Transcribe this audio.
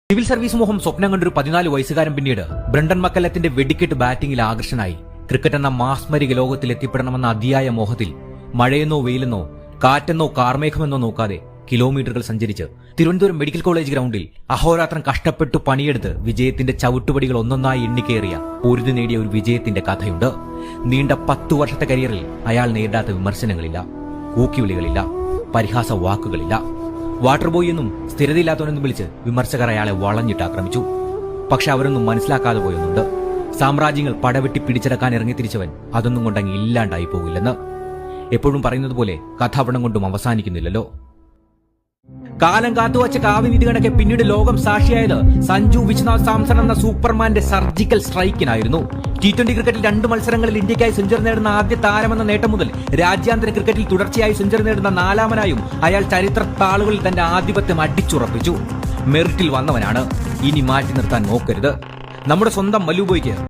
Civil service മോഹം സ്വപ്നം കണ്ടൊരു 14 വയസ്സുകാരൻ പിന്നീട് ബ്രണ്ടൻ മക്കല്ലത്തിന്റെ വെടിക്കെട്ട് ബാറ്റിംഗിൽ ആകർഷനായി ക്രിക്കറ്റ് എന്ന മാസ്മരിക ലോകത്തിൽ എത്തിപ്പെടണമെന്ന അതിയായ മോഹത്തിൽ മഴയെന്നോ വെയിലെന്നോ കാറ്റെന്നോ കാർമേഘമെന്നോ നോക്കാതെ കിലോമീറ്ററുകൾ സഞ്ചരിച്ച് തിരുവനന്തപുരം മെഡിക്കൽ കോളേജ് ഗ്രൗണ്ടിൽ അഹോരാത്രം കഷ്ടപ്പെട്ടു പണിയെടുത്ത് വിജയത്തിന്റെ ചവിട്ടുപടികൾ ഒന്നൊന്നായി എണ്ണിക്കേറിയ പൊരുതി നേടിയ ഒരു വിജയത്തിന്റെ കഥയുണ്ട്. നീണ്ട 10 വർഷത്തെ കരിയറിൽ അയാൾ നേരിടാത്ത വിമർശനങ്ങളില്ല, കൂക്കിവിളികളില്ല, പരിഹാസ വാക്കുകളില്ല. വാട്ടർ ബോയ് എന്നും സ്ഥിരതയില്ലാത്തവനെന്നും വിളിച്ച് വിമർശകർ അയാളെ വളഞ്ഞിട്ട് ആക്രമിച്ചു. പക്ഷെ അവരൊന്നും മനസ്സിലാക്കാതെ പോയൊന്നുണ്ട്. സാമ്രാജ്യങ്ങൾ പടവെട്ടി പിടിച്ചെടുക്കാൻ ഇറങ്ങിത്തിരിച്ചവൻ അതൊന്നും കൊണ്ടങ്ങ് ഇല്ലാണ്ടായി പോകില്ലെന്ന്. എപ്പോഴും പറയുന്നത് പോലെ കഥ അവിടം കൊണ്ടും അവസാനിക്കുന്നില്ലല്ലോ. കാലം കാത്തുവച്ച കാവ്യനീതി കണക്കെ പിന്നീട് ലോകം സാക്ഷിയായത് സഞ്ജു വിശ്വനാഥ് സാംസൺ എന്ന സൂപ്പർമാന്റെ സർജിക്കൽ സ്ട്രൈക്കിനായിരുന്നു. T20 ക്രിക്കറ്റിൽ 2 മത്സരങ്ങളിൽ ഇന്ത്യക്കായി സെഞ്ചുറി നേടുന്ന ആദ്യ താരമെന്ന നേട്ടം മുതൽ രാജ്യാന്തര ക്രിക്കറ്റിൽ തുടർച്ചയായി സെഞ്ചുറി നേടുന്ന 4ാമനായും അയാൾ ചരിത്ര താളുകളിൽ തന്റെ ആധിപത്യം അടിച്ചുറപ്പിച്ചു. മെറിറ്റിൽ വന്നവനാണ്, ഇനി മാറ്റി നിർത്താൻ നോക്കരുത്. നമ്മുടെ സ്വന്തം മല്ലുബോയ്ക്ക്